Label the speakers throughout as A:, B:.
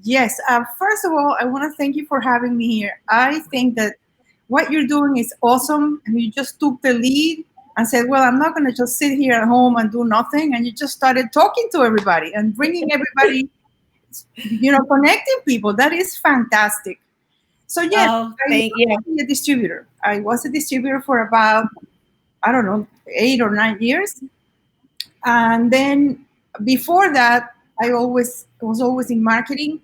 A: Yes. First of all, I want to thank you for having me here. I think that what you're doing is awesome, and you just took the lead and said, "Well, I'm not going to just sit here at home and do nothing," and you just started talking to everybody and bringing everybody, connecting people. That is fantastic. So yes,
B: Oh,
A: I used
B: thank you.
A: to be a distributor. I was a distributor for about, I don't know, 8 or 9 years, and then before that, I always was always in marketing,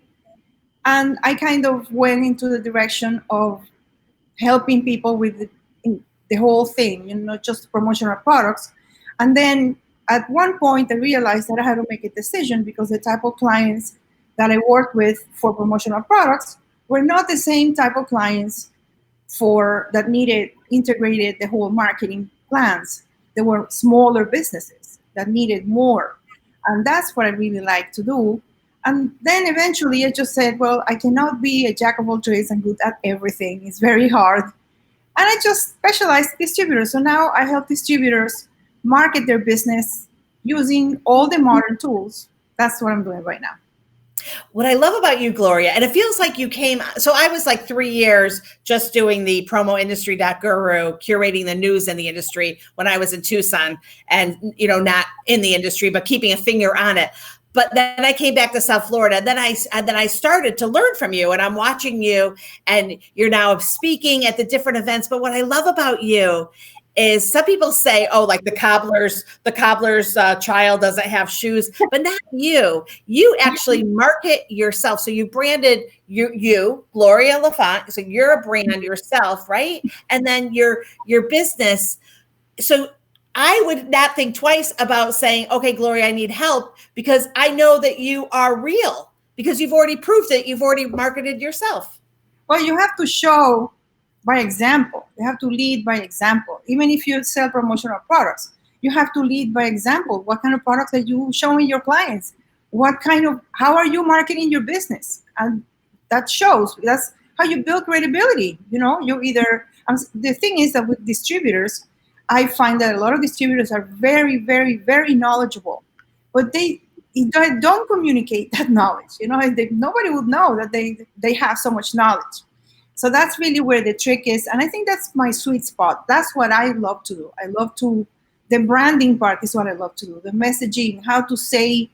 A: and I kind of went into the direction of helping people with the whole thing, not just promotional products. And then at one point, I realized that I had to make a decision because the type of clients that I worked with for promotional products were not the same type of clients for that needed integrated the whole marketing plans. There were smaller businesses that needed more, and that's what I really like to do. And then eventually I just said, well, I cannot be a jack of all trades and good at everything. It's very hard. And I just specialized distributors. So now I help distributors market their business using all the modern tools. That's what I'm doing right now.
B: What I love about you, Gloria, and it feels like you came, so I was like 3 years just doing the promoindustry.guru, curating the news in the industry when I was in Tucson and, not in the industry, but keeping a finger on it. But then I came back to South Florida. Then I started to learn from you, and I'm watching you, and you're now speaking at the different events. But what I love about you is some people say, oh, like the cobbler's child doesn't have shoes, but not you. You actually market yourself. So you branded you, Gloria Lafont. So you're a brand yourself, right? And then your business. So I would not think twice about saying, okay, Gloria, I need help, because I know that you are real, because you've already proved it. You've already marketed yourself.
A: Well, you have to show by example. You have to lead by example. Even if you sell promotional products, you have to lead by example. What kind of products are you showing your clients? How are you marketing your business? And that shows. That's how you build credibility. The thing is that with distributors, I find that a lot of distributors are very, very, very knowledgeable, but they don't communicate that knowledge. Nobody would know that they have so much knowledge. So that's really where the trick is. And I think that's my sweet spot. That's what I love to do. The branding part is what I love to do. The messaging, how to say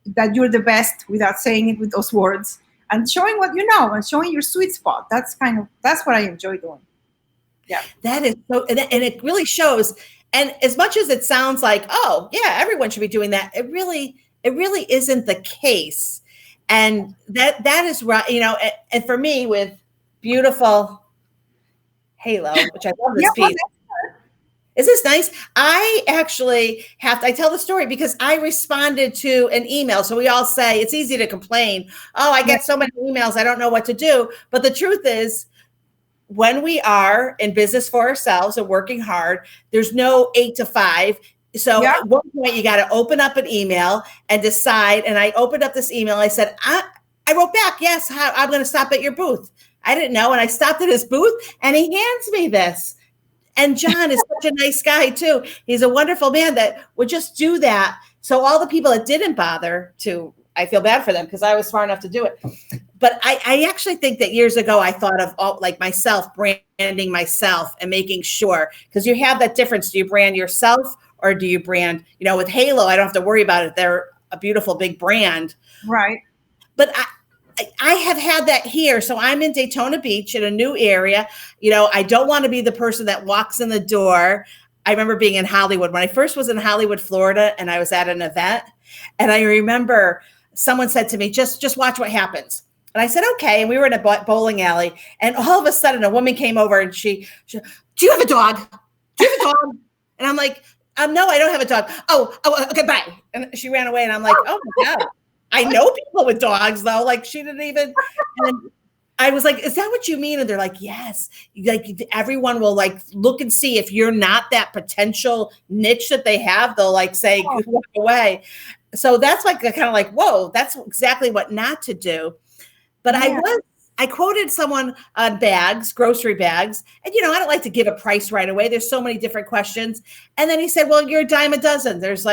A: that you're the best without saying it with those words, and showing what you know and showing your sweet spot. That's what I enjoy doing. Yeah.
B: That is so, and it really shows. And as much as it sounds like, oh yeah, everyone should be doing that, it really isn't the case. And that is right. And for me, with beautiful halo, which I love this
A: Yeah.
B: piece. Is this nice? I tell the story because I responded to an email. So we all say it's easy to complain. Oh, I get so many emails, I don't know what to do. But the truth is, when we are in business for ourselves and working hard, there's no 8 to 5. So
A: Yeah.
B: at one point you got to open up an email and decide. And I opened up this email. I said, I wrote back, yes, I'm going to stop at your booth. I didn't know. And I stopped at his booth and he hands me this. And John is such a nice guy too. He's a wonderful man that would just do that. So all the people that didn't bother to, I feel bad for them because I was smart enough to do it. But I actually think that years ago, I thought of like myself, branding myself and making sure, because you have that difference. Do you brand yourself or do you brand, with Halo, I don't have to worry about it. They're a beautiful big brand.
A: Right.
B: But I have had that here. So I'm in Daytona Beach in a new area. I don't want to be the person that walks in the door. I remember being in Hollywood when I first was in Hollywood, Florida, and I was at an event. And I remember someone said to me, just watch what happens. And I said, okay. And we were in a bowling alley. And all of a sudden, a woman came over and she do you have a dog? Do you have a dog? And I'm like, no, I don't have a dog. Oh, okay, bye. And she ran away. And I'm like, oh my God. I know people with dogs, though. Like, she didn't even. And I was like, is that what you mean? And they're like, yes. Like, everyone will like look and see if you're not that potential niche that they have. They'll like say, walk away. So that's like kind of like, whoa, that's exactly what not to do. But yeah. I quoted someone on bags, grocery bags, and I don't like to give a price right away. There's so many different questions. And then he said, well, you're a dime a dozen. There's so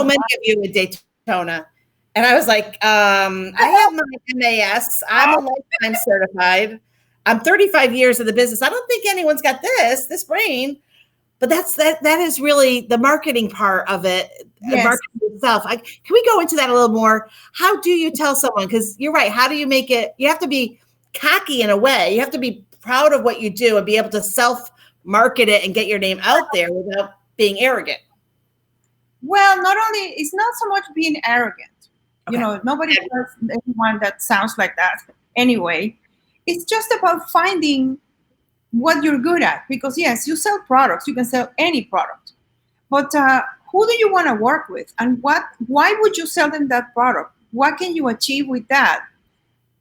B: many of you in Daytona. And I was like, I have my MAS. I'm a lifetime certified. I'm 35 years in the business. I don't think anyone's got this brain. But that is really the marketing part of it,
A: Yes.
B: marketing itself. Can we go into that a little more? How do you tell someone? Because you're right. How do you make it? You have to be cocky in a way. You have to be proud of what you do and be able to self-market it and get your name out there without being arrogant.
A: Well, not only, it's not so much being arrogant.
B: Okay.
A: You know, nobody does anyone that sounds like that anyway. It's just about finding what you're good at, because yes, you sell products, you can sell any product, but who do you want to work with, and why would you sell them that product? What can you achieve with that?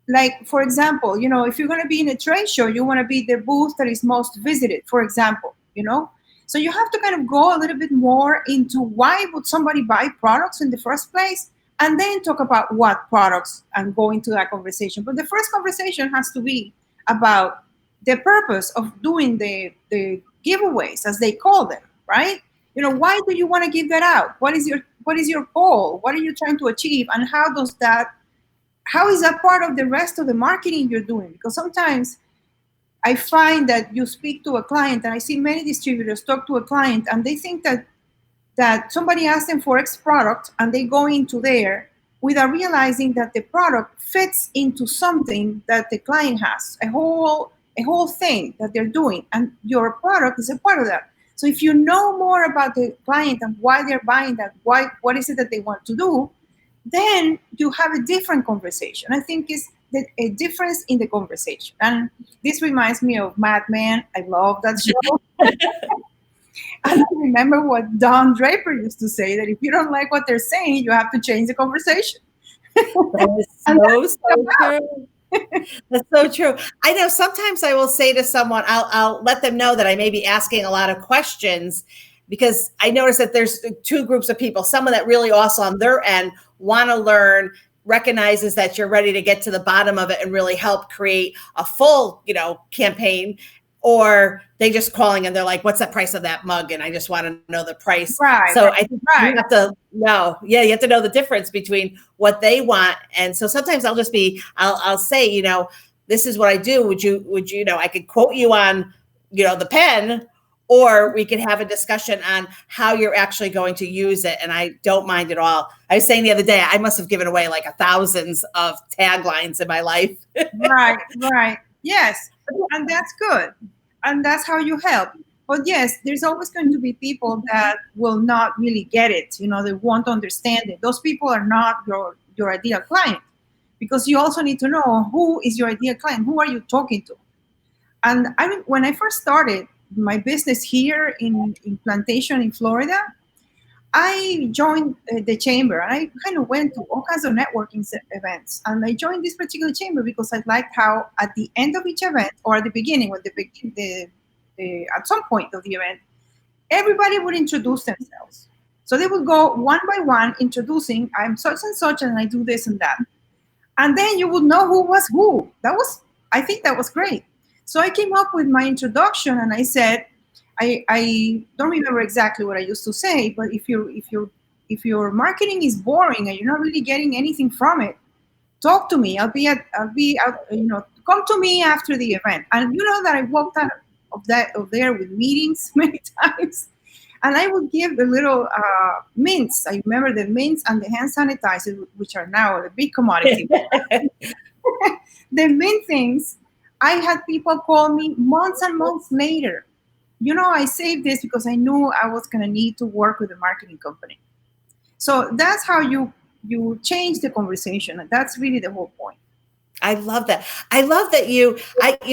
A: Like, for example, you know, if you're going to be in a trade show, you want to be the booth that is most visited, for example, you know. So you have to kind of go a little bit more into why would somebody buy products in the first place, and then talk about what products and go into that conversation. But the first conversation has to be about the purpose of doing the giveaways, as they call them, right? You know, why do you want to give that out? What is your goal? What are you trying to achieve? And how is that part of the rest of the marketing you're doing? Because sometimes I find that you speak to a client, and I see many distributors talk to a client, and they think that somebody asked them for X product, and they go into there without realizing that the product fits into something that the client has, a whole thing that they're doing, and your product is a part of that. So if you know more about the client and why they're buying that, what is it that they want to do, then you have a different conversation. I think it's a difference in the conversation. And this reminds me of Mad Men. I love that show. And I remember what Don Draper used to say, that if you don't like what they're saying, you have to change the conversation.
B: That is so true. That's so true. I know sometimes I will say to someone, I'll let them know that I may be asking a lot of questions, because I notice that there's two groups of people. Someone that really also on their end want to learn, recognizes that you're ready to get to the bottom of it and really help create a full, campaign, or they just calling and they're like, what's the price of that mug? And I just want to know the price.
A: Right.
B: So I think you have to know, you have to know the difference between what they want. And so sometimes I'll say, this is what I do. Would you, I could quote you on, the pen, or we could have a discussion on how you're actually going to use it. And I don't mind at all. I was saying the other day, I must have given away like thousands of taglines in my life.
A: Right. Yes. And that's good. And that's how you help. But yes, there's always going to be people that will not really get it. They won't understand it. Those people are not your ideal client, because you also need to know who is your ideal client. Who are you talking to? And when I first started my business here in Plantation in Florida, I joined the chamber, and I kind of went to all kinds of networking events. And I joined this particular chamber because I liked how at the end of each event, or at the beginning, at some point of the event, everybody would introduce themselves. So they would go one by one introducing, I'm such and such, and I do this and that. And then you would know who was who. I think that was great. So I came up with my introduction, and I said, I don't remember exactly what I used to say, but if your marketing is boring and you're not really getting anything from it, talk to me. I'll be out, come to me after the event. And you know that I walked out of there with meetings many times, and I would give the little mints. I remember the mints and the hand sanitizer, which are now a big commodity. The mint things, I had people call me months and months later. I saved this because I knew I was going to need to work with a marketing company. So that's how you change the conversation. And that's really the whole point.
B: I love that. I love that you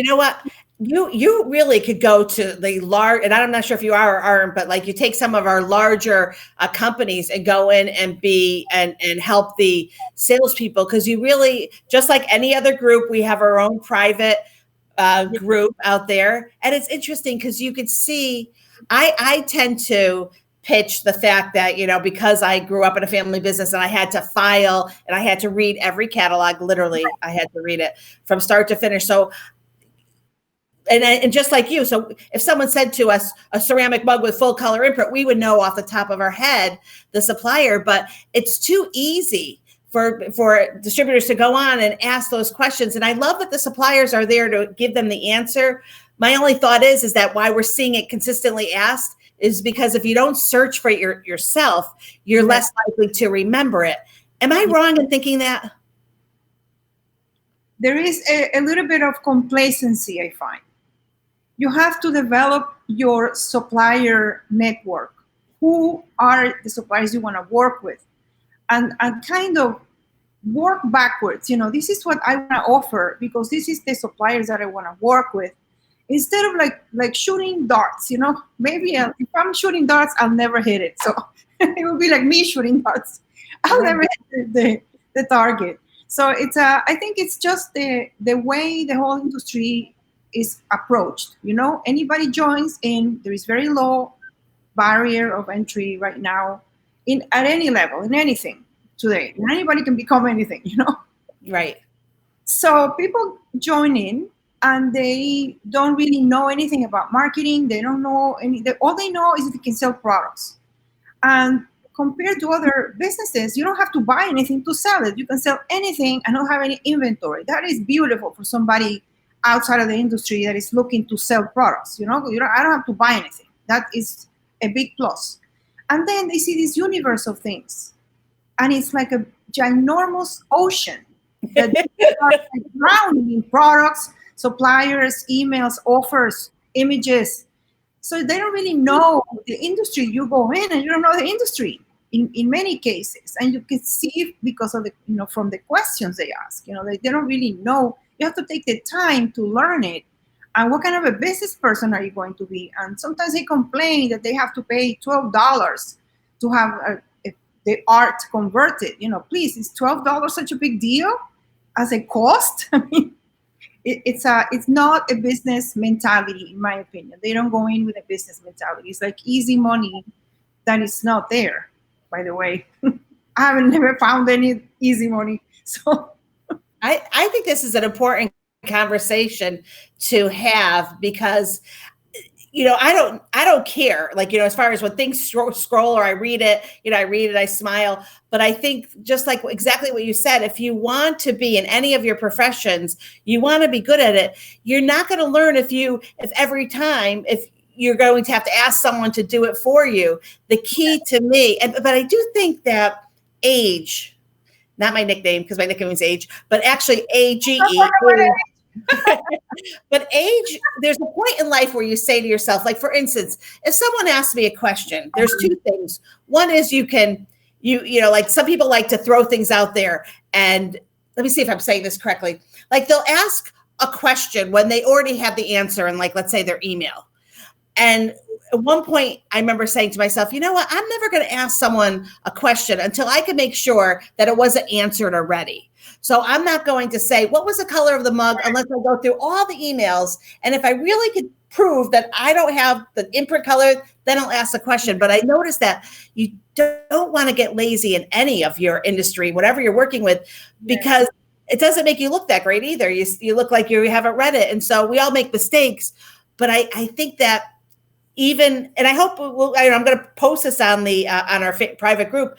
B: know what? You really could go to the large, and I'm not sure if you are or aren't, but like you take some of our larger companies and go in and and help the salespeople, because you really, just like any other group, we have our own private group out there. And it's interesting because you could see, I tend to pitch the fact that, because I grew up in a family business and I had to file and I had to read every catalog, literally, I had to read it from start to finish. So, and just like you, so if someone said to us a ceramic mug with full color imprint, we would know off the top of our head the supplier, but it's too easy for distributors to go on and ask those questions. And I love that the suppliers are there to give them the answer. My only thought is that why we're seeing it consistently asked is because if you don't search for it yourself, you're less likely to remember it. Am I wrong in thinking that?
A: There is a little bit of complacency, I find. You have to develop your supplier network. Who are the suppliers you want to work with? And kind of work backwards. This is what I want to offer because this is the suppliers that I want to work with. Instead of like shooting darts, maybe if I'm shooting darts, I'll never hit it. So it will be like me shooting darts. I'll never hit the target. So I think it's just the way the whole industry is approached. Anybody joins in, there is very low barrier of entry right now at any level, in anything today. Anybody can become anything,
B: Right.
A: So people join in and they don't really know anything about marketing. They don't know all they know is they can sell products. And compared to other businesses, you don't have to buy anything to sell it. You can sell anything and not have any inventory. That is beautiful for somebody outside of the industry that is looking to sell products. I don't have to buy anything. That is a big plus. And then they see this universe of things. And it's like a ginormous ocean that they are drowning in products, suppliers, emails, offers, images. So they don't really know the industry. You go in and you don't know the industry in many cases. And you can see because of from the questions they ask, they don't really know. You have to take the time to learn it. And what kind of a business person are you going to be? And sometimes they complain that they have to pay $12 to have the art converted. Please, is $12 such a big deal as a cost? I mean, it's not a business mentality, in my opinion. They don't go in with a business mentality. It's like easy money that is not there, by the way. I haven't never found any easy money. So
B: I think this is an important conversation to have because I don't care, as far as when things scroll or I read it, I smile. But I think just like exactly what you said, if you want to be in any of your professions, you want to be good at it. You're not going to learn if every time, if you're going to have to ask someone to do it for you. The key to me, but I do think that age, not my nickname because my nickname is age, but actually AGE. But age, there's a point in life where you say to yourself, like, for instance, if someone asks me a question, there's two things. One is you like some people like to throw things out there. And let me see if I'm saying this correctly. Like they'll ask a question when they already have the answer in, like, let's say their email. And at one point I remember saying to myself, you know what, I'm never going to ask someone a question until I can make sure that it wasn't answered already. So I'm not going to say, what was the color of the mug, unless I go through all the emails. And if I really could prove that I don't have the imprint color, then I'll ask the question. But I noticed that you don't want to get lazy in any of your industry, whatever you're working with, because it doesn't make you look that great either. You look like you haven't read it. And so we all make mistakes. But I think that even, and I hope I'm going to post this on our private group.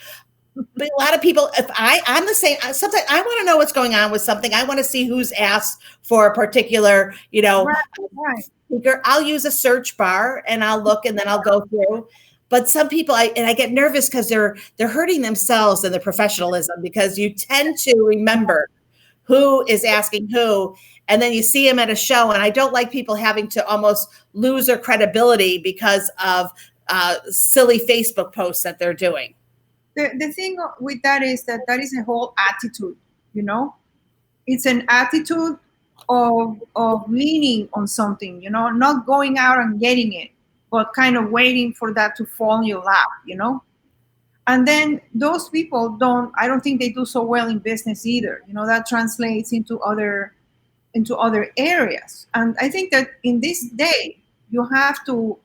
B: But a lot of people, I'm the same, sometimes I want to know what's going on with something. I want to see who's asked for a particular, speaker. I'll use a search bar and I'll look and then I'll go through. But some people, I get nervous because they're hurting themselves in their professionalism, because you tend to remember who is asking who, and then you see them at a show. And I don't like people having to almost lose their credibility because of silly Facebook posts that they're doing.
A: The thing with that is that is a whole attitude, It's an attitude of leaning on something, not going out and getting it, but kind of waiting for that to fall in your lap, And then those people I don't think they do so well in business either. That translates into other areas. And I think that in this day, you have to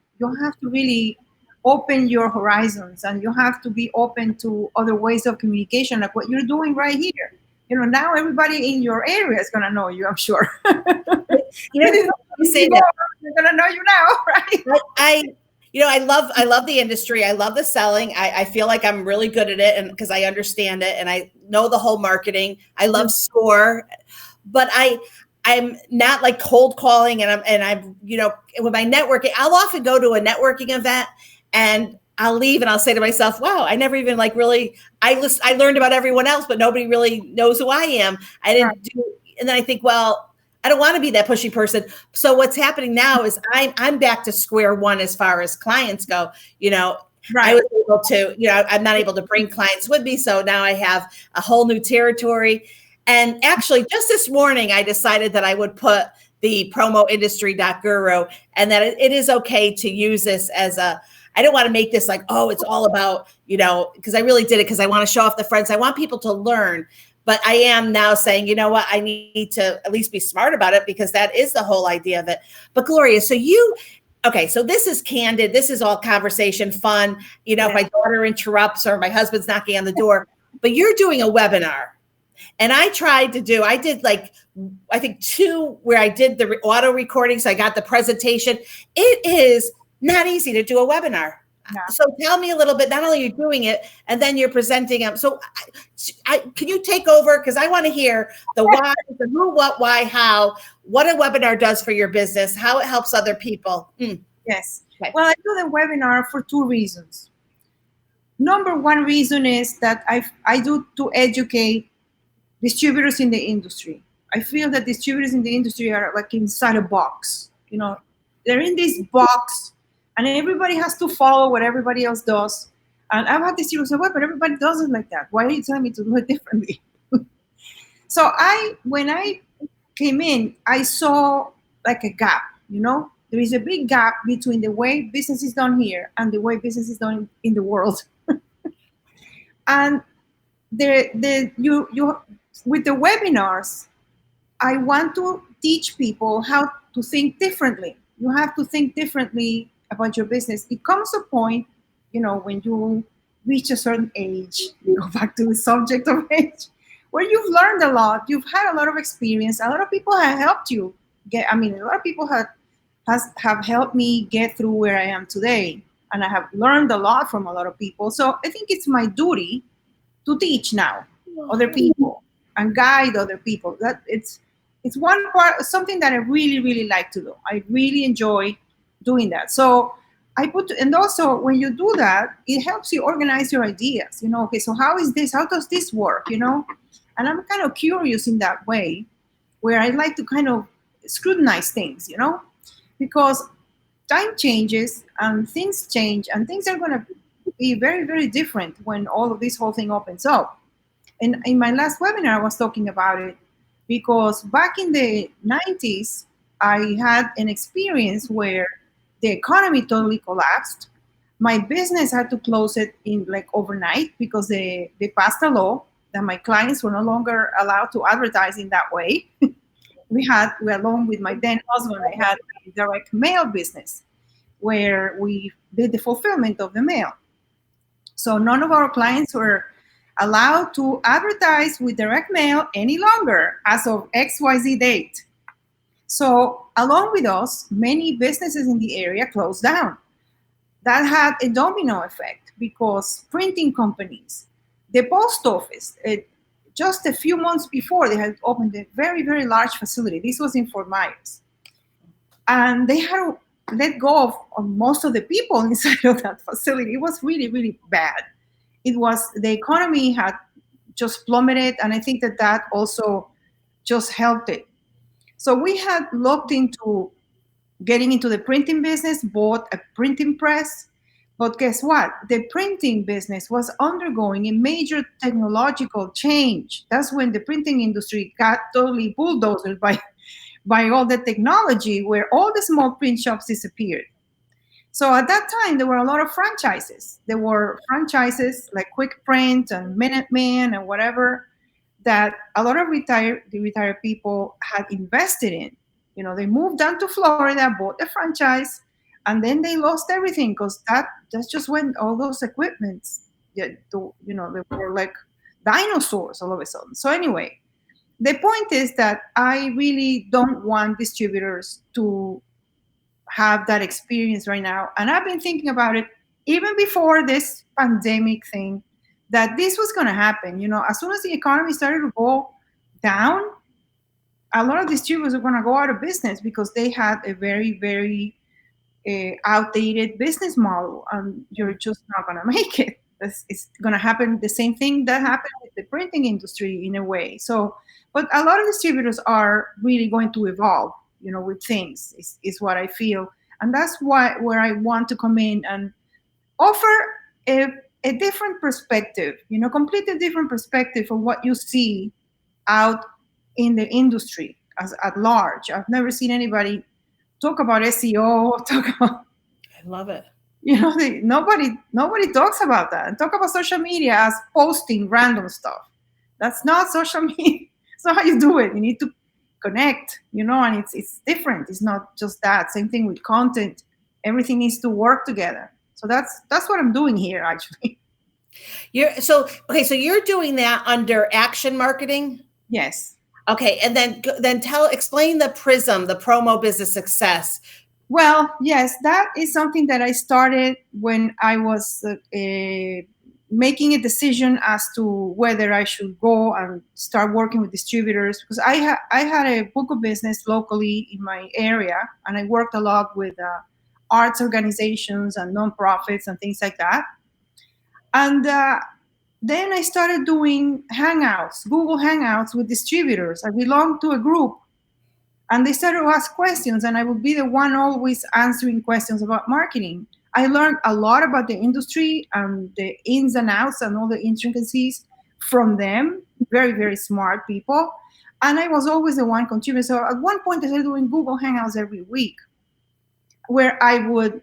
A: really open your horizons, and you have to be open to other ways of communication, like what you're doing right here. Now everybody in your area is going to know you, I'm sure.
B: You say that.
A: They're going to know you now, right?
B: I love the industry. I love the selling. I feel like I'm really good at it, and because I understand it and I know the whole marketing. I love score, but I'm not like cold calling, and I'm with my networking. I'll often go to a networking event and I'll leave and I'll say to myself, "Wow, I never even like really I learned about everyone else, but nobody really knows who I am. I
A: Right.
B: didn't do." And then I think, well, I don't want to be that pushy person. So what's happening now is I'm back to square one as far as clients go. You know, I
A: Right.
B: was able to, I'm not able to bring clients with me. So now I have a whole new territory. And actually, just this morning, I decided that I would put the promoindustry.guru and that it is okay to use this as I don't want to make this like, oh, it's all about, because I really did it because I want to show off the friends. I want people to learn. But I am now saying, you know what, I need to at least be smart about it because that is the whole idea of it. But Gloria, okay, so this is candid. This is all conversation, fun. If
A: Yeah.
B: my daughter interrupts or my husband's knocking on the door, but you're doing a webinar. And I did like, I think two where I did the auto recordings. I got the presentation. It is not easy to do a webinar.
A: Yeah.
B: So tell me a little bit, not only you're doing it and then you're presenting them. So can you take over? Because I want to hear the why, the who, what, why, how, what a webinar does for your business, how it helps other people.
A: Yes.
B: Okay.
A: Well, I do the webinar for two reasons. Number one reason is that I do to educate distributors in the industry. I feel that distributors in the industry are like inside a box. They're in this box, and everybody has to follow what everybody else does. And I've had distributors say, "Well, but everybody does it like that. Why are you telling me to do it differently?" So when I came in, I saw like a gap. There is a big gap between the way business is done here and the way business is done in the world. And the you with the webinars, I want to teach people how to think differently. You have to think differently about your business. It comes a point, when you reach a certain age, we go back to the subject of age, where you've learned a lot, you've had a lot of experience, a lot of people have helped you a lot of people have helped me get through where I am today. And I have learned a lot from a lot of people. So I think it's my duty to teach now other people and guide other people. That it's one part, something that I really really like to do. I really enjoy doing that. So and also when you do that, it helps you organize your ideas. Okay, so how is this? How does this work? And I'm kind of curious in that way, where I like to kind of scrutinize things. Because time changes and things change and things are going to be very very different when all of this whole thing opens up. And in my last webinar, I was talking about it because back in the 90s, I had an experience where the economy totally collapsed. My business had to close it in like overnight because they passed a law that my clients were no longer allowed to advertise in that way. We along with my then husband, I had a direct mail business where we did the fulfillment of the mail. So none of our clients were allowed to advertise with direct mail any longer as of XYZ date. So along with us, many businesses in the area closed down. That had a domino effect because printing companies, the post office, just a few months before, they had opened a very, very large facility. This was in Fort Myers. And they had to let go of most of the people inside of that facility. It was really, really bad. The economy had just plummeted, and I think that also just helped it. So we had looked into getting into the printing business, bought a printing press. But guess what? The printing business was undergoing a major technological change. That's when the printing industry got totally bulldozed by all the technology, where all the small print shops disappeared. So at that time, there were a lot of franchises. There were franchises like Quick Print and Minuteman and whatever that a lot of retired people had invested in. They moved down to Florida, bought the franchise, and then they lost everything because that's just when all those equipments, they were like dinosaurs all of a sudden. So anyway, the point is that I really don't want distributors to have that experience right now. And I've been thinking about it even before this pandemic thing, that this was going to happen. As soon as the economy started to go down, a lot of distributors are going to go out of business because they had a very, very outdated business model, and you're just not going to make it. It's going to happen the same thing that happened with the printing industry in a way. So, but a lot of distributors are really going to evolve, with things, is what I feel. And that's why where I want to come in and offer a, a different perspective, completely different perspective of what you see out in the industry as at large. I've never seen anybody talk about SEO, talk about,
B: I love it.
A: nobody talks about that. And talk about social media as posting random stuff. That's not social media. It's not how you do it. You need to connect, and it's different. It's not just that. Same thing with content. Everything needs to work together. So that's what I'm doing here actually.
B: So you're doing that under action marketing?
A: Yes.
B: Okay, and then explain the Prism, the promo business success.
A: Well, yes, that is something that I started when I was making a decision as to whether I should go and start working with distributors, because I had a book of business locally in my area, and I worked a lot with arts organizations and nonprofits and things like that. And then I started doing hangouts, Google Hangouts with distributors. I belonged to a group, and they started to ask questions, and I would be the one always answering questions about marketing. I learned a lot about the industry and the ins and outs and all the intricacies from them. Very, very smart people. And I was always the one contributing. So at one point, I started doing Google Hangouts every week, where I would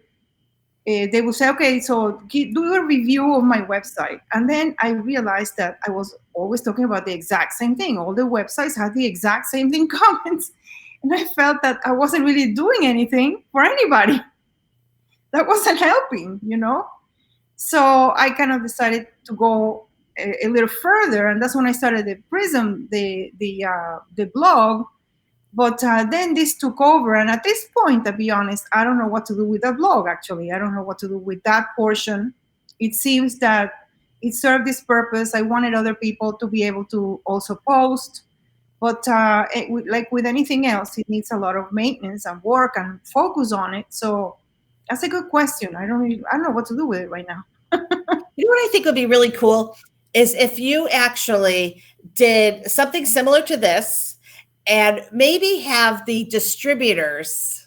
A: they would say, okay, so do a review of my website. And then I realized that I was always talking about the exact same thing. All the websites had the exact same thing comments. And I felt that I wasn't really doing anything for anybody. That wasn't helping. So I kind of decided to go a little further. And that's when I started the Prism, the blog. But then this took over, and at this point, to be honest, I don't know what to do with that blog. Actually, I don't know what to do with that portion. It seems that it served this purpose. I wanted other people to be able to also post, but like with anything else, it needs a lot of maintenance and work and focus on it. So that's a good question. I don't know what to do with it right now.
B: You know what I think would be really cool is if you actually did something similar to this, and maybe have the distributors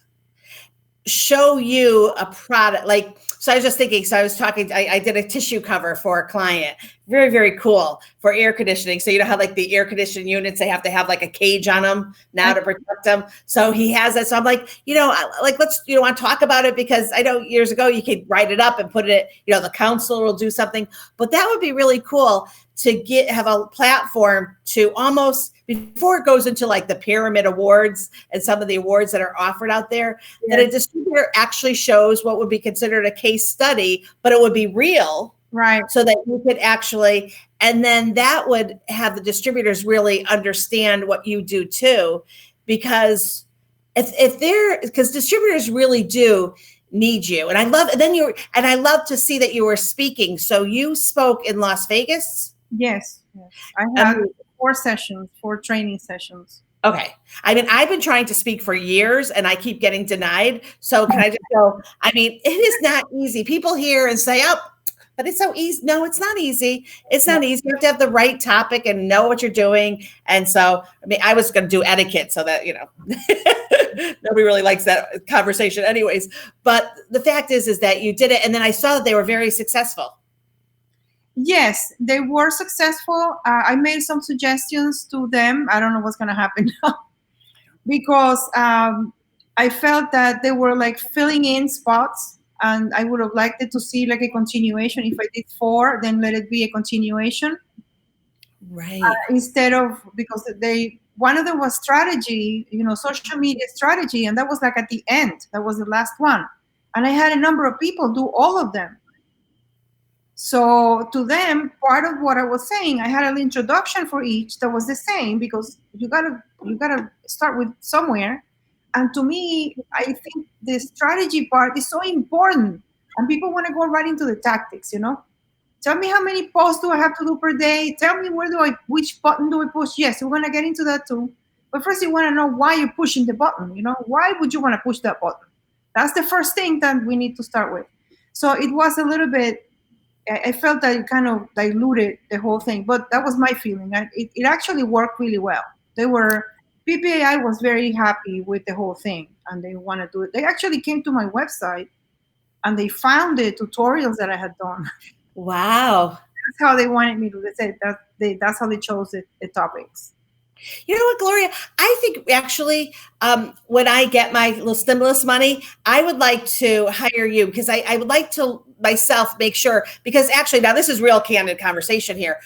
B: show you a product. Like, so I was just thinking, so I was talking, I did a tissue cover for a client. Very, very cool for air conditioning. So you know how like the air conditioning units, they have to have like a cage on them now to protect them. So he has that. So I'm like, let's, want to talk about it, because I know years ago you could write it up and put it, the counselor will do something, but that would be really cool to have a platform to almost, before it goes into like the pyramid awards and some of the awards that are offered out there, that a distributor actually shows what would be considered a case study, but it would be real.
A: Right.
B: So that you could actually, and then that would have the distributors really understand what you do too, because because distributors really do need you. And I love to see that you were speaking. So you spoke in Las Vegas?
A: Yes. I had 4 training sessions.
B: Okay. I mean, I've been trying to speak for years and I keep getting denied. So can I just go, it is not easy. People hear and say, oh, but it's so easy. No, it's not easy. It's not easy. You have to have the right topic and know what you're doing. And so, I was going to do etiquette so that, nobody really likes that conversation anyways. But the fact is that you did it. And then I saw that they were very successful.
A: Yes, they were successful. I made some suggestions to them. I don't know what's going to happen now, because I felt that they were like filling in spots, and I would have liked it to see like a continuation. If I did 4, then let it be a continuation.
B: Right.
A: Instead of, because one of them was strategy, social media strategy, and that was like at the end. That was the last one. And I had a number of people do all of them. So to them, part of what I was saying, I had an introduction for each that was the same, because you gotta start with somewhere. And to me, I think the strategy part is so important. And people want to go right into the tactics, you know? Tell me how many posts do I have to do per day? Tell me which button do I push? Yes, we're going to get into that too. But first, you want to know why you're pushing the button. You know, why would you want to push that button? That's the first thing that we need to start with. So it was a little bit, I felt that it kind of diluted the whole thing, but that was my feeling. And it actually worked really well. PPAI was very happy with the whole thing and they want to do it. They actually came to my website and they found the tutorials that I had done.
B: Wow.
A: That's how they wanted me to. They said that's how they chose the topics.
B: You know what, Gloria? I think actually, when I get my little stimulus money, I would like to hire you because I would like to myself make sure, because actually now this is real candid conversation here.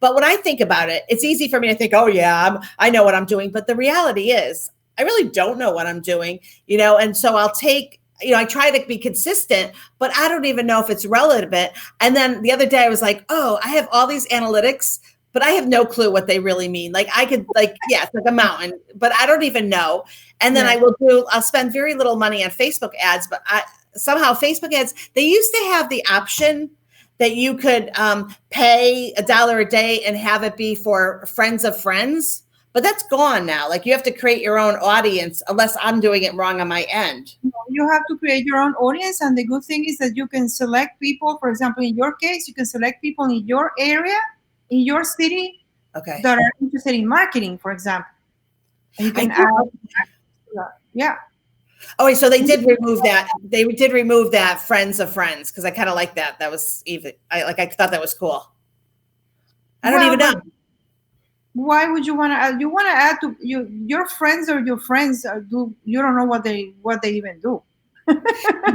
B: But when I think about it, it's easy for me to think, oh yeah, I know what I'm doing. But the reality is I really don't know what I'm doing, and so I'll take, I try to be consistent, but I don't even know if it's relevant. And then the other day I was like, oh, I have all these analytics, but I have no clue what they really mean. Like I could yeah, it's like a mountain, but I don't even know. And then I'll spend very little money on Facebook ads, but somehow Facebook ads, they used to have the option that you could pay $1 a day and have it be for friends of friends. But that's gone now. Like you have to create your own audience unless I'm doing it wrong on my end.
A: You have to create your own audience. And the good thing is that you can select people. For example, in your case, you can select people in your area, in your city, that are interested in marketing, for example. And you can add yeah.
B: Oh, wait, so they did remove that. They did remove that friends of friends because I kind of like that. That was even. I thought that was cool. I don't even know.
A: Why would you want to add? You want to add to your friends or your friends you don't know what they even do.
B: No,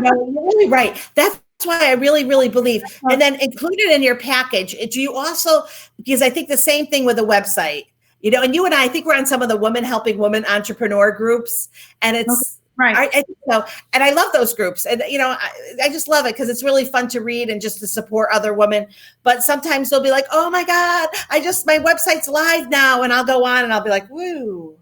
B: you're really right. That's why I really, really believe. And then included in your package, do you also, because I think the same thing with a website, and you and I think we're on some of the women helping women entrepreneur groups, and it's.
A: Right.
B: I think so. And I love those groups. And, I just love it because it's really fun to read and just to support other women. But sometimes they'll be like, oh my God, my website's live now. And I'll go on and I'll be like, woo.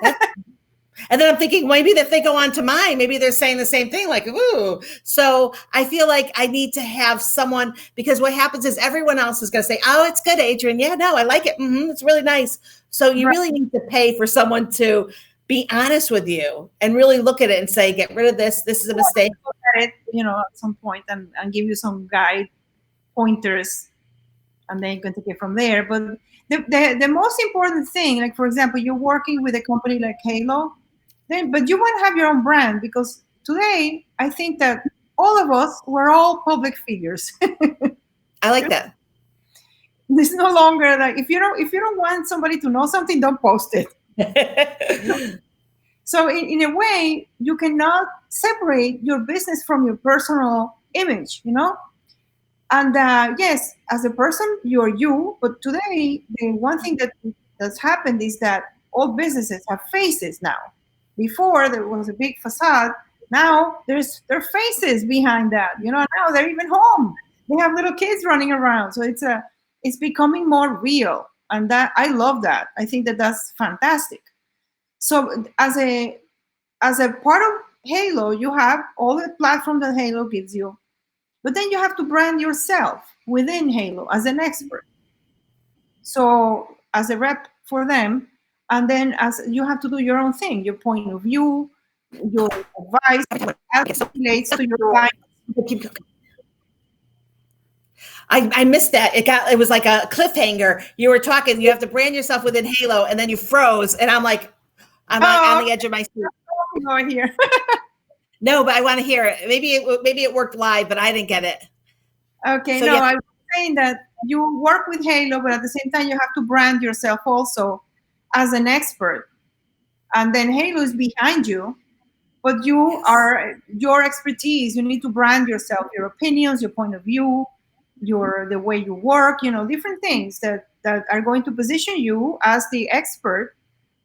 B: And then I'm thinking, maybe if they go on to mine, maybe they're saying the same thing, like, ooh. So I feel like I need to have someone, because what happens is everyone else is going to say, oh, it's good, Adrienne. Yeah, no, I like it. It's really nice. So you really need to pay for someone to be honest with you and really look at it and say, get rid of this. This is a mistake.
A: Look at it, at some point and give you some guide pointers, and then you can take it from there. But the most important thing, like for example, you're working with a company like Halo, but you want to have your own brand, because today I think that all of us, we're all public figures.
B: I like that.
A: It's no longer like if you don't want somebody to know something, don't post it. So in a way, you cannot separate your business from your personal image, And yes, as a person, you're you. But today, the one thing that's happened is that all businesses have faces now. Before there was a big facade. Now there are faces behind that. Now they're even home. They have little kids running around. So it's becoming more real, and that I love that. I think that's fantastic. So as a part of Halo, you have all the platforms that Halo gives you, but then you have to brand yourself within Halo as an expert. So as a rep for them, and then as you have to do your own thing, your point of view, your advice, how it relates to your clients.
B: I missed that. It was like a cliffhanger. You were talking, you have to brand yourself within Halo, and then you froze, and I'm like, I'm on the edge of my seat.
A: Over here.
B: No, but I want to hear it. Maybe it worked live, but I didn't get it.
A: Okay, so, no, yeah. I was saying that you work with Halo, but at the same time, you have to brand yourself also as an expert. And then Halo is behind you, but you are your expertise. You need to brand yourself, your opinions, your point of view, the way you work, different things that are going to position you as the expert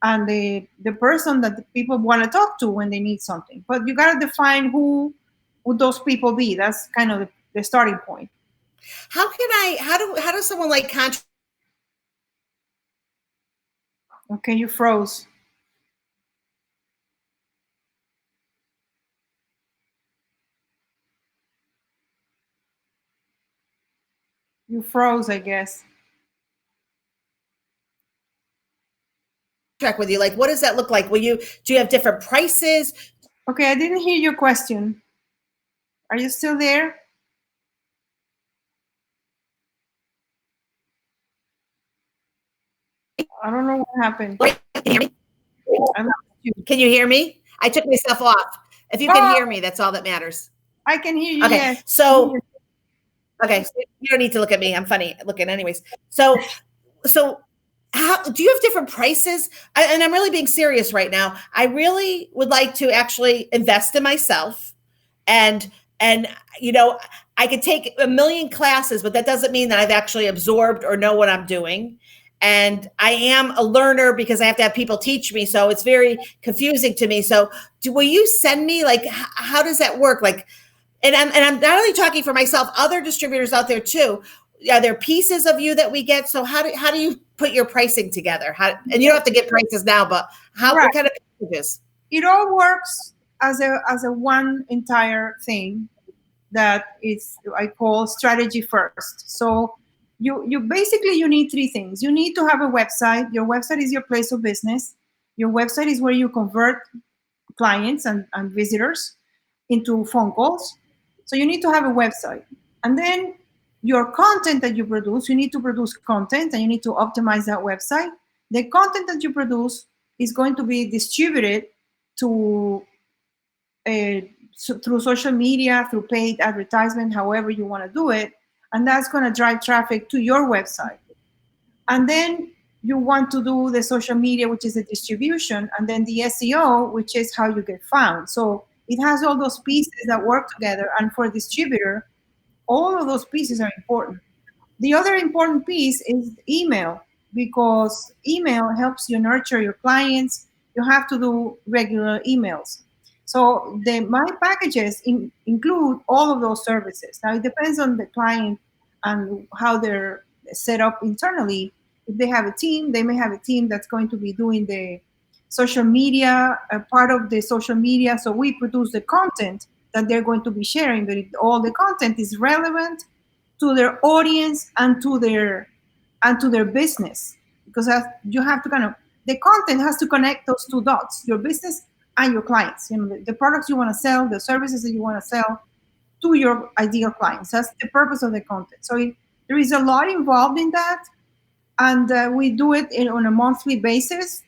A: and the person that the people want to talk to when they need something. But you got to define who would those people be. That's kind of the starting point.
B: How does someone like contract?
A: Okay, you froze. froze, I guess.
B: Track with you, like, what does that look like? Do you have different prices?
A: Okay, I didn't hear your question. Are you still there? I don't know what happened. I lost you.
B: Can you hear me? I took myself off. If you can
A: Oh,
B: hear me, that's all that matters.
A: I can hear you.
B: Okay,
A: Yes.
B: so okay, so you don't need to look at me. I'm funny looking, anyways. So how do you have different prices? And I'm really being serious right now. I really would like to actually invest in myself, and and you know, I could take a million classes, but that doesn't mean that I've actually absorbed or know what I'm doing. And I am a learner because I have to have people teach me, so it's very confusing to me. So, will you send me, like, how does that work? Like, and I'm not only talking for myself, other distributors out there too. Are there pieces of you that we get? So how do you put your pricing together? And you don't have to get prices now, but
A: Right.
B: what kind of packages?
A: It all works as a one entire thing that is I call strategy first. So you basically you need three things. You need to have a website. Your website is your place of business. Your website is where you convert clients and visitors into phone calls. So you need to have a website. And then your content that you produce, you need to produce content and you need to optimize that website. The content that you produce is going to be distributed to through social media, through paid advertisement, however you want to do it. And that's going to drive traffic to your website. And then you want to do the social media, which is the distribution, and then the SEO, which is how you get found. So it has all those pieces that work together. And for a distributor, all of those pieces are important. The other important piece is email, because email helps you nurture your clients. You have to do regular emails. So my packages include all of those services. Now it depends on the client and how they're set up internally. If they have a team, they may have a team that's going to be doing the social media, a part of the social media. So we produce the content that they're going to be sharing, but if all the content is relevant to their audience and to their business, because you have to kind of, the content has to connect those two dots, your business and your clients, the products you want to sell, the services that you want to sell to your ideal clients. That's the purpose of the content. So there is a lot involved in that, and we do it on a monthly basis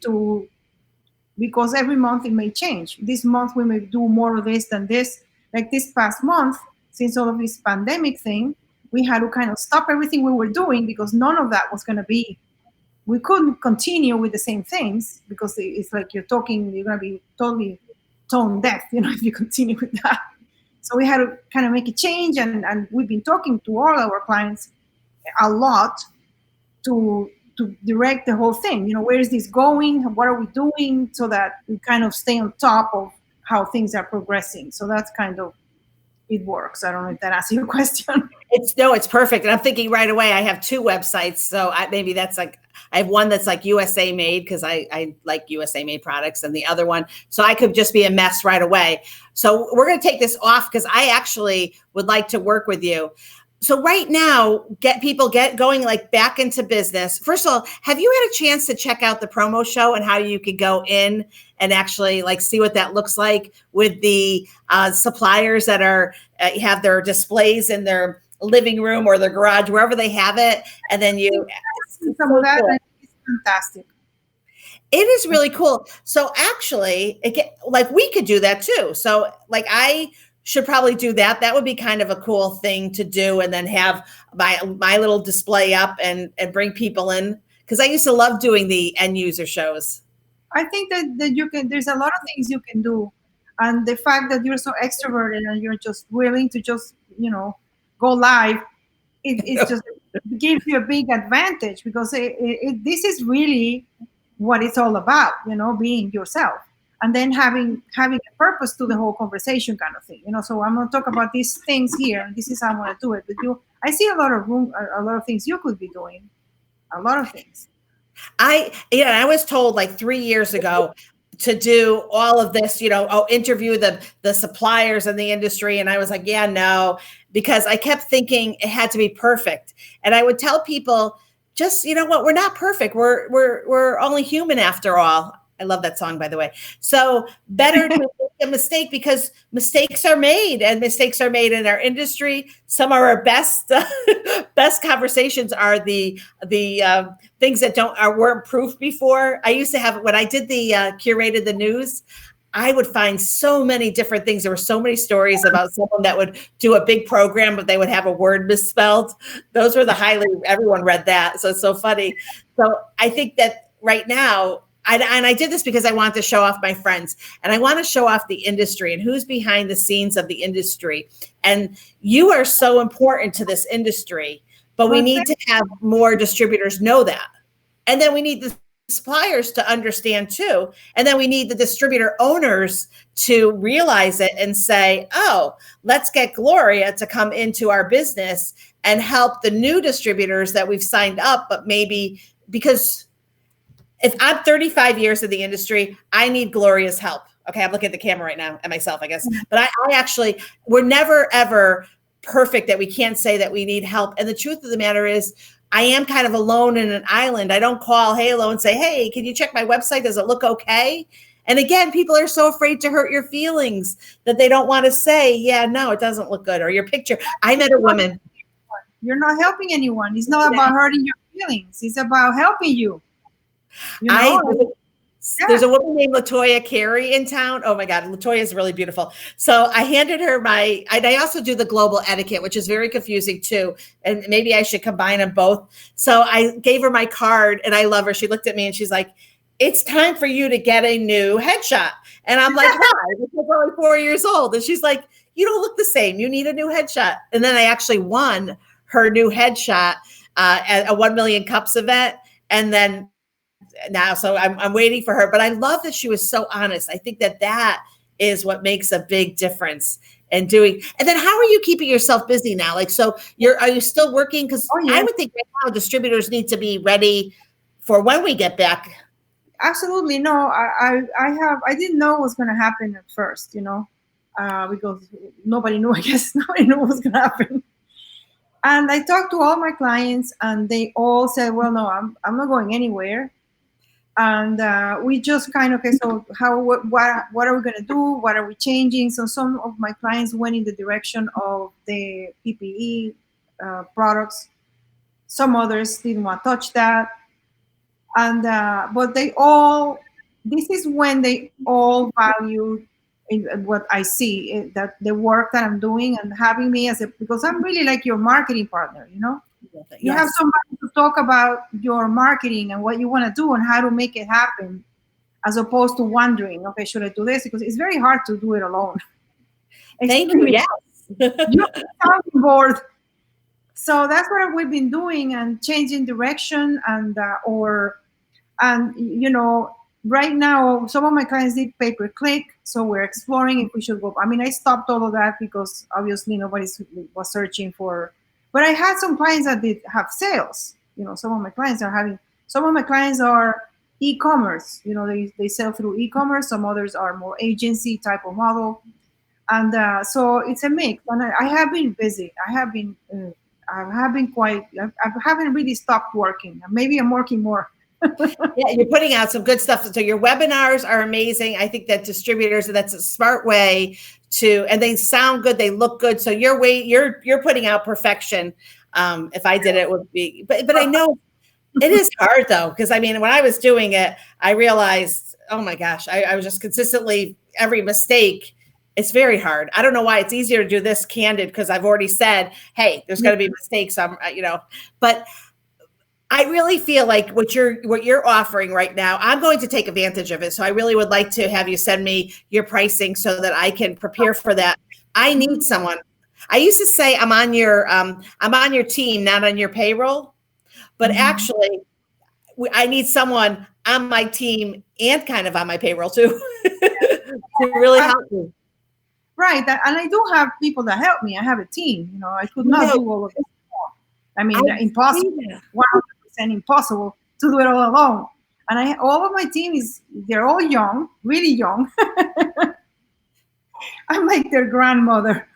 A: because every month it may change. This month we may do more of this than this. Like this past month, since all of this pandemic thing, we had to kind of stop everything we were doing because none of that was going to be, we couldn't continue with the same things because it's like you're going to be totally tone deaf, if you continue with that. So we had to kind of make a change, and we've been talking to all our clients a lot to direct the whole thing. Where is this going? What are we doing so that we kind of stay on top of how things are progressing? So that's kind of it works. I don't know if that answers your question.
B: It's perfect. And I'm thinking right away, I have two websites. So maybe that's like, I have one that's like USA made because I like USA made products, and the other one, so I could just be a mess right away. So we're going to take this off because I actually would like to work with you. So right now, get going like back into business. First of all, have you had a chance to check out the promo show and how you could go in and actually like see what that looks like with the suppliers that are have their displays in their living room or their garage, wherever they have it, and then
A: some of that is fantastic.
B: It is really cool. So actually, like we could do that too. So like I should probably do that. That would be kind of a cool thing to do, and then have my little display up and bring people in, because I used to love doing the end user shows.
A: I think that you can. There's a lot of things you can do, and the fact that you're so extroverted and you're just willing to just go live, it just gives you a big advantage, because this is really what it's all about. Being yourself, and then having a purpose to the whole conversation, kind of thing. So I'm going to talk about these things here, and this is how I want to do it. But I see a lot of room, a lot of things you could be doing, a lot of things.
B: I was told like 3 years ago to do all of this, interview the suppliers in the industry. And I was like, yeah, no, because I kept thinking it had to be perfect. And I would tell people, just, you know what, we're not perfect. We're only human after all. I love that song, by the way. So better to make a mistake, because mistakes are made, and mistakes are made in our industry. Some of our best best conversations are the things that weren't proof before. I used to have, when I did the curated the news, I would find so many different things. There were so many stories about someone that would do a big program, but they would have a word misspelled. Those were everyone read that. So it's so funny. So I think that right now, and I did this because I wanted to show off my friends, and I want to show off the industry and who's behind the scenes of the industry. And you are so important to this industry, but we need to have more distributors know that. And then we need the suppliers to understand too. And then we need the distributor owners to realize it and say, oh, let's get Gloria to come into our business and help the new distributors that we've signed up. But maybe, because if I'm 35 years in the industry, I need Gloria's help. Okay, I'm looking at the camera right now, and myself, I guess. But I actually, we're never, ever perfect that we can't say that we need help. And the truth of the matter is, I am kind of alone in an island. I don't call Halo and say, hey, can you check my website? Does it look okay? And again, people are so afraid to hurt your feelings that they don't want to say, yeah, no, it doesn't look good. Or your picture. I met a woman.
A: You're not helping anyone. It's not about hurting your feelings. It's about helping you.
B: There's a woman named Latoya Carey in town. Oh my God, Latoya is really beautiful. So I handed her I also do the global etiquette, which is very confusing too. And maybe I should combine them both. So I gave her my card, and I love her. She looked at me and she's like, it's time for you to get a new headshot. And I'm like, why? I'm only 4 years old. And she's like, you don't look the same. You need a new headshot. And then I actually won her new headshot at a 1 Million Cups event. And then now, so I'm waiting for her, but I love that she was so honest. I think that is what makes a big difference in doing. And then how are you keeping yourself busy now? Like, so are you still working? Because I would think right now distributors need to be ready for when we get back.
A: Absolutely. No, I didn't know what was going to happen at first, because nobody knew, I guess nobody knew what was going to happen. And I talked to all my clients, and they all said, well, no, I'm not going anywhere. And we just kind of, okay, so what are we going to do? What are we changing? So some of my clients went in the direction of the PPE products. Some others didn't want to touch that. And but this is when they all value what I see, that the work that I'm doing, and having me because I'm really like your marketing partner, You have somebody to talk about your marketing and what you want to do and how to make it happen, as opposed to wondering, okay, should I do this? Because it's very hard to do it alone.
B: Thank you. Yes.
A: You're sounding board. So that's what we've been doing, and changing direction, and right now some of my clients did pay-per-click, so we're exploring if we should go. I mean, I stopped all of that because obviously nobody was searching for. But I had some clients that did have sales. Some of my clients are e-commerce. They sell through e-commerce. Some others are more agency type of model. And so it's a mix. And I have been busy. I haven't really stopped working. Maybe I'm working more.
B: Yeah, you're putting out some good stuff. So your webinars are amazing. I think that distributors, that's a smart way and they sound good, they look good. So you're putting out perfection. If I did it, would be, but I know it is hard though, because I mean, when I was doing it, I realized, oh my gosh, I was just consistently, every mistake. It's very hard. I don't know why it's easier to do this Candid, because I've already said, hey, there's going to be mistakes. But I really feel like what you're offering right now, I'm going to take advantage of it. So I really would like to have you send me your pricing so that I can prepare for that. I need someone. I used to say I'm on your team, not on your payroll, but actually I need someone on my team and kind of on my payroll too to really help me.
A: Right, and I do have people that help me. I have a team. I could not do all of this. I mean, impossible. 100% impossible to do it all alone. And all of my team they're all young, really young. I'm like their grandmother.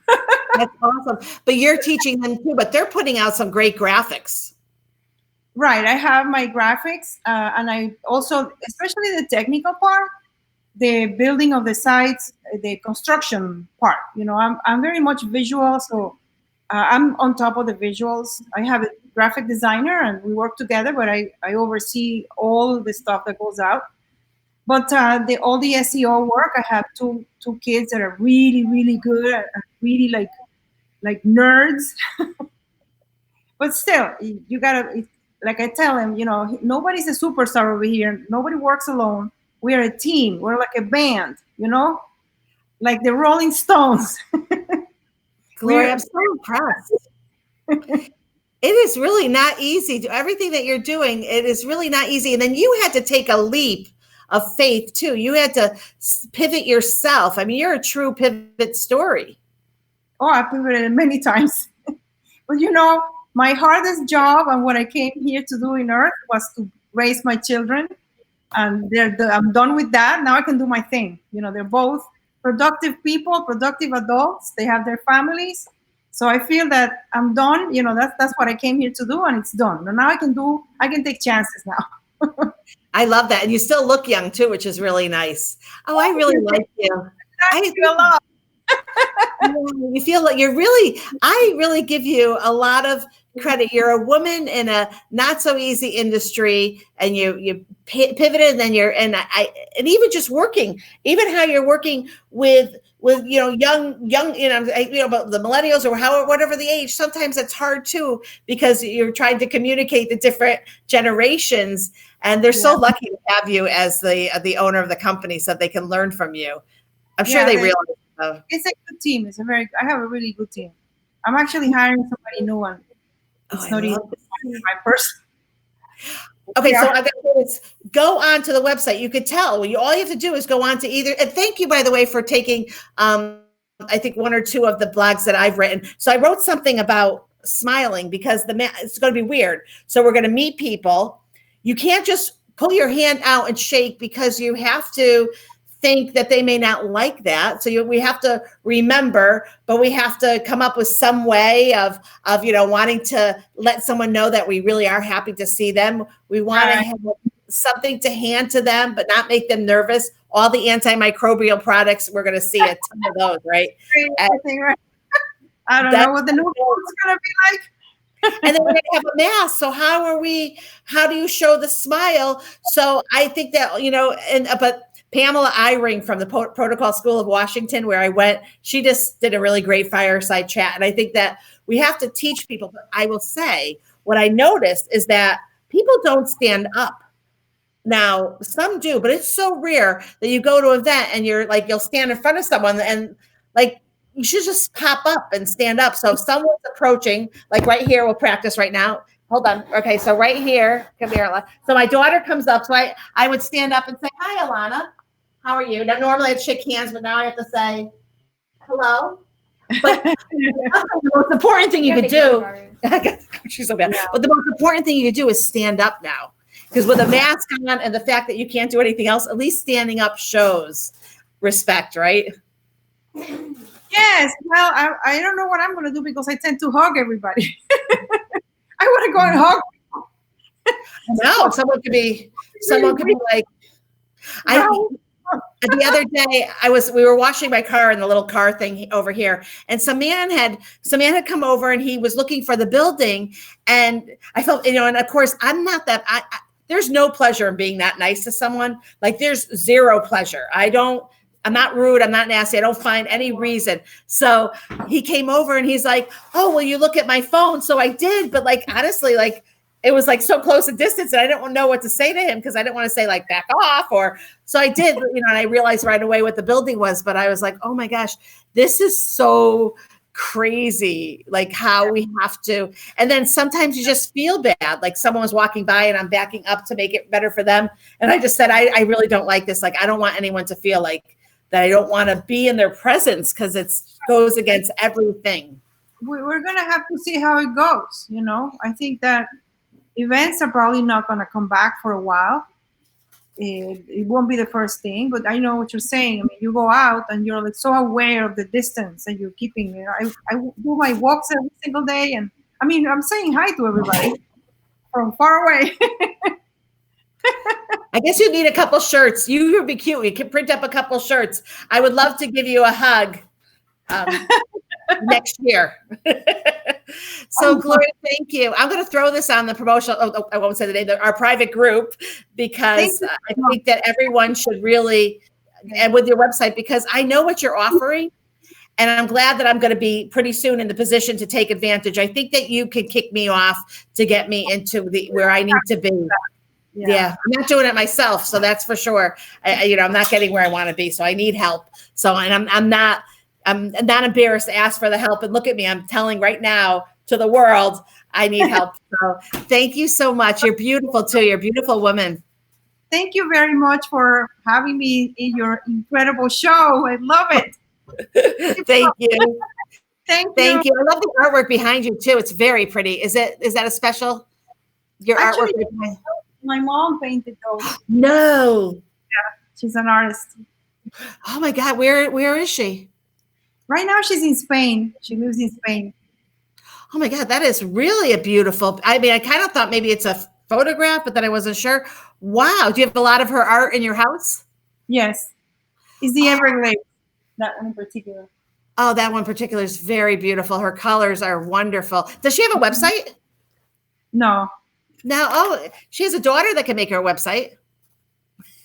B: That's awesome. But you're teaching them too, but they're putting out some great graphics.
A: Right. I have my graphics, and I also, especially the technical part, the building of the sites, the construction part. I'm very much visual, so I'm on top of the visuals. I have a graphic designer, and we work together, but I oversee all the stuff that goes out. But all the SEO work, I have two kids that are really really good, and really like nerds. But still, you gotta, like I tell him, nobody's a superstar over here. Nobody works alone. We're a team. We're like a band, like the Rolling Stones.
B: Gloria, I'm so impressed. It is really not easy. Everything that you're doing, it is really not easy. And then you had to take a leap of faith too. You had to pivot yourself. I mean, you're a true pivot story.
A: Oh, I pivoted many times. But my hardest job and what I came here to do in Earth was to raise my children. And I'm done with that. Now I can do my thing. They're both productive people, productive adults. They have their families. So I feel that I'm done. That's what I came here to do, and it's done. And now I can take chances now.
B: I love that. And you still look young too, which is really nice. Oh, I really like you.
A: I feel love.
B: You feel like I really give you a lot of credit. You're a woman in a not so easy industry, and you pivoted, and and even just working, even how you're working with young, but the millennials or whatever the age, sometimes it's hard too, because you're trying to communicate the different generations, and they're so lucky to have you as the owner of the company, so they can learn from you. I'm sure they realize.
A: It's a good team. I have a really good team. I'm actually hiring somebody new, and it's not even my person.
B: Okay, so I'm going to go on to the website. You could tell. All you have to do is go on to either. And thank you, by the way, for taking, I think, one or two of the blogs that I've written. So I wrote something about smiling, because it's going to be weird. So we're going to meet people. You can't just pull your hand out and shake, because you have to think that they may not like that. So we have to remember, but we have to come up with some way of wanting to let someone know that we really are happy to see them. We want to have something to hand to them, but not make them nervous. All the antimicrobial products, we're going to see a ton of those, right?
A: I don't know what the new one's going to be like.
B: And then we're going to have a mask. So how do you show the smile? So I think that, but Pamela Eyring from the Protocol School of Washington, where I went, she just did a really great fireside chat. And I think that we have to teach people. But I will say, what I noticed is that people don't stand up. Now, some do, but it's so rare that you go to an event and you'll stand in front of someone, and you should just pop up and stand up. So if someone's approaching, like right here, we'll practice right now. Hold on. Okay, so right here, come here, Alana. So my daughter comes up, so I would stand up and say, "Hi, Alana. How are you?" Now, normally I'd shake hands, but now I have to say hello. But the most important thing you could do, she's so bad. But the most important thing you could do is stand up now, because with a mask on and the fact that you can't do anything else, at least standing up shows respect, right?
A: Yes. Well, I don't know what I'm going to do, because I tend to hug everybody. I want to go and hug.
B: No, someone could be like, the other day we were washing my car in the little car thing over here, and some man had come over, and he was looking for the building, and I felt, and of course I'm not that, there's no pleasure in being that nice to someone. Like, there's zero pleasure. I'm not rude. I'm not nasty. I don't find any reason. So he came over and he's like, "Oh, will you look at my phone?" So I did, but honestly, it was so close a distance, and I didn't know what to say to him, because I didn't want to say back off, so I did, and I realized right away what the building was, but I was like, oh my gosh, this is so crazy, how we have to. And then sometimes you just feel bad, someone was walking by and I'm backing up to make it better for them. And I just said, I really don't like this. I don't want anyone to feel that I don't want to be in their presence, because it goes against everything.
A: We're going to have to see how it goes. I think that events are probably not going to come back for a while. it won't be the first thing, but I know what you're saying. I mean, you go out and you're like so aware of the distance and you're keeping, I do my walks every single day. And I mean, I'm saying hi to everybody from far away.
B: I guess you need a couple shirts. You would be cute. You can print up a couple shirts. I would love to give you a hug next year. So, Gloria, thank you. I'm going to throw this on the promotional. I won't say the name. Our private group, because I think that everyone should really, and with your website, because I know what you're offering. And I'm glad that I'm going to be pretty soon in the position to take advantage. I think that you could kick me off to get me into where I need to be. Yeah. I'm not doing it myself, so that's for sure. I'm not getting where I want to be, so I need help. So, and I'm not embarrassed to ask for the help. And look at me, I'm telling right now to the world, I need help. So, thank you so much. You're beautiful too. You're a beautiful woman.
A: Thank you very much for having me in your incredible show. I love it.
B: Thank you.
A: Thank
B: you. I love the artwork behind you too. It's very pretty. Is that a special?
A: Actually,
B: artwork?
A: My mom painted those.
B: No.
A: Yeah, she's an artist.
B: Oh my God, where is she?
A: Right now she's in Spain. She lives in Spain.
B: Oh my God, that is really a beautiful. I mean, I kind of thought maybe it's a photograph, but then I wasn't sure. Wow. Do you have a lot of her art in your house?
A: Yes. It's the Everglades, that one in particular.
B: Oh, that one in particular is very beautiful. Her colors are wonderful. Does she have a website?
A: No.
B: No. She has a daughter that can make her a website.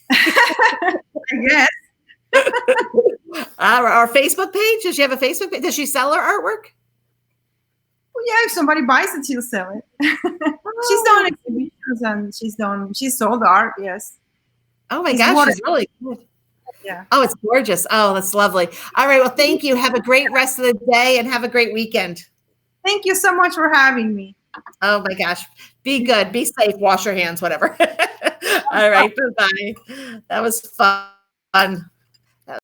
A: I guess.
B: Our Facebook page? Does she have a Facebook page? Does she sell her artwork?
A: Well, yeah, if somebody buys it, she'll sell it. She's done exhibitions and she's sold art, yes.
B: Oh my gosh, she's really good.
A: Yeah.
B: Oh, it's gorgeous. Oh, that's lovely. All right. Well, thank you. Have a great rest of the day and have a great weekend.
A: Thank you so much for having me.
B: Oh my gosh. Be good. Be safe. Wash your hands, whatever. All right. Bye-bye. That was fun.